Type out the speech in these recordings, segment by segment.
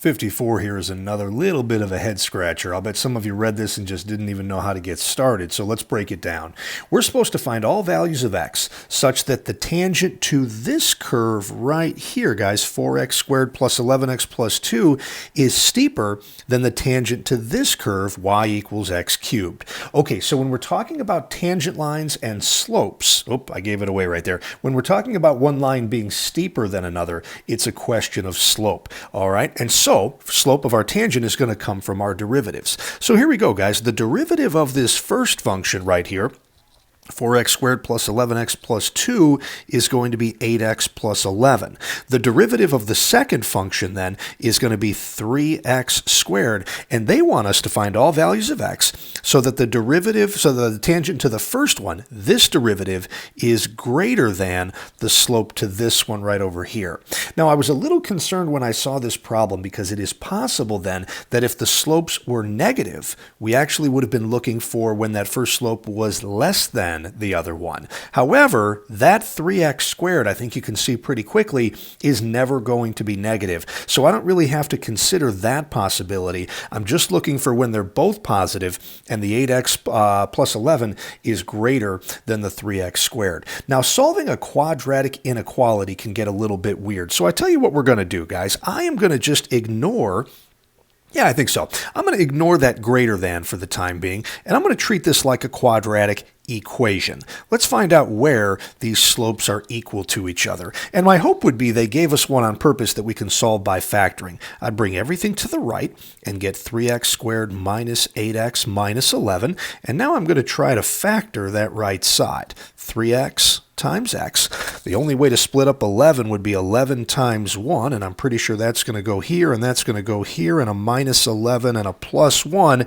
54 here is another little bit of a head scratcher. I'll bet some of you read this and just didn't even know how to get started, so let's break it down. We're supposed to find all values of x such that the tangent to this curve right here, guys, 4x squared plus 11x plus 2, is steeper than the tangent to this curve, y equals x cubed. Okay, so when we're talking about tangent lines and slopes, I gave it away right there. When we're talking about one line being steeper than another, it's a question of slope, all right? And so slope of our tangent is going to come from our derivatives. So here we go, guys. The derivative of this first function right here, 4x squared plus 11x plus 2, is going to be 8x plus 11. The derivative of the second function then is going to be 3x squared, and they want us to find all values of x so that the derivative, so the tangent to the first one, this derivative, is greater than the slope to this one right over here. Now, I was a little concerned when I saw this problem because it is possible then that if the slopes were negative, we actually would have been looking for when that first slope was less than the other one. However, that 3x squared, I think you can see pretty quickly, is never going to be negative. So I don't really have to consider that possibility. I'm just looking for when they're both positive and the 8x plus 11 is greater than the 3x squared. Now, solving a quadratic inequality can get a little bit weird. So I tell you what we're going to do, guys. I am going to just ignore I think so. I'm going to ignore that greater than for the time being, and I'm going to treat this like a quadratic equation. Let's find out where these slopes are equal to each other. And my hope would be they gave us one on purpose that we can solve by factoring. I'd bring everything to the right and get 3x squared minus 8x minus 11. And now I'm going to try to factor that right side. 3x times x. The only way to split up 11 would be 11 times 1, and I'm pretty sure that's going to go here, and that's going to go here, and a minus 11 and a plus 1,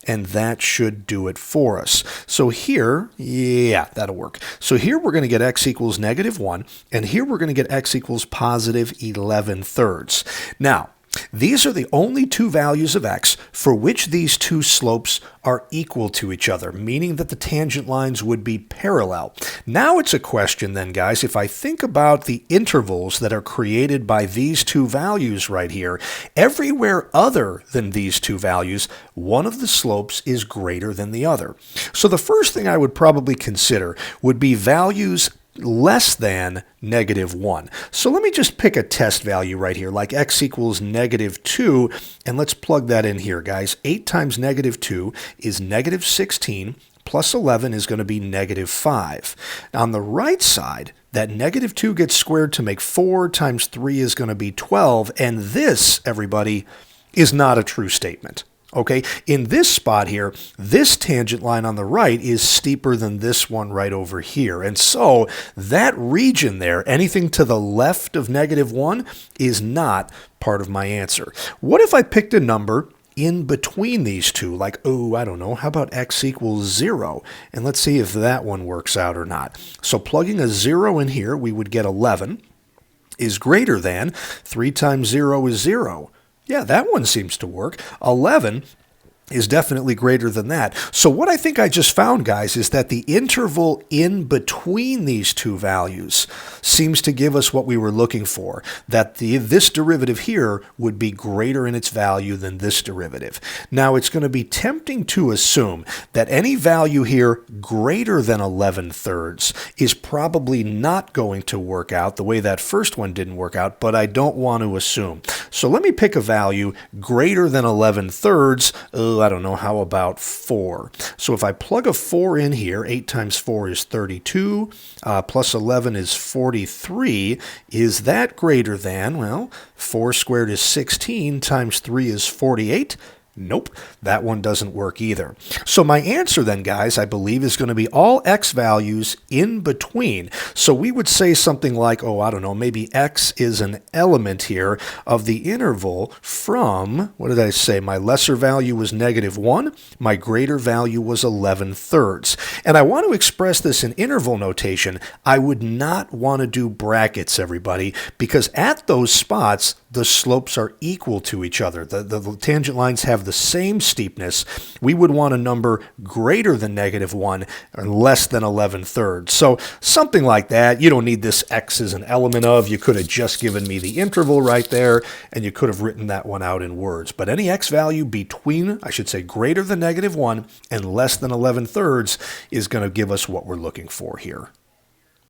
and that should do it for us. So here, that'll work. So here we're going to get x equals negative 1, and here we're going to get x equals positive 11 thirds. Now, these are the only two values of x for which these two slopes are equal to each other, meaning that the tangent lines would be parallel. Now it's a question then, guys, if I think about the intervals that are created by these two values right here, everywhere other than these two values, one of the slopes is greater than the other. So the first thing I would probably consider would be values less than negative 1. So let me just pick a test value right here, like x equals negative 2, and let's plug that in here, guys. 8 times negative 2 is negative 16, plus 11 is going to be negative 5. Now, on the right side, that negative 2 gets squared to make 4 times 3 is going to be 12, and this, everybody, is not a true statement. Okay, in this spot here, this tangent line on the right is steeper than this one right over here. And so that region there, anything to the left of negative 1, is not part of my answer. What if I picked a number in between these two, like, I don't know, how about x equals 0? And let's see if that one works out or not. So plugging a 0 in here, we would get 11 is greater than 3 times 0 is 0. Yeah, that one seems to work. 11 is definitely greater than that. So what I think I just found, guys, is that the interval in between these two values seems to give us what we were looking for, that this derivative here would be greater in its value than this derivative. Now, it's going to be tempting to assume that any value here greater than 11 thirds is probably not going to work out the way that first one didn't work out, but I don't want to assume. So let me pick a value greater than 11 thirds. I don't know, how about 4? So if I plug a 4 in here, 8 times 4 is 32, plus 11 is 43. Is that greater than, well, 4 squared is 16 times 3 is 48? Nope, that one doesn't work either. So my answer then, guys, I believe is going to be all x values in between. So we would say something like, I don't know, maybe x is an element here of the interval from, what did I say? My lesser value was negative 1. My greater value was 11 thirds. And I want to express this in interval notation. I would not want to do brackets, everybody, because at those spots, the slopes are equal to each other. The tangent lines have have the same steepness, we would want a number greater than -1 and less than 11/3. So something like that. You don't need this x as an element of. You could have just given me the interval right there, and you could have written that one out in words. But any x value between, I should say, greater than -1 and less than 11/3 is going to give us what we're looking for here.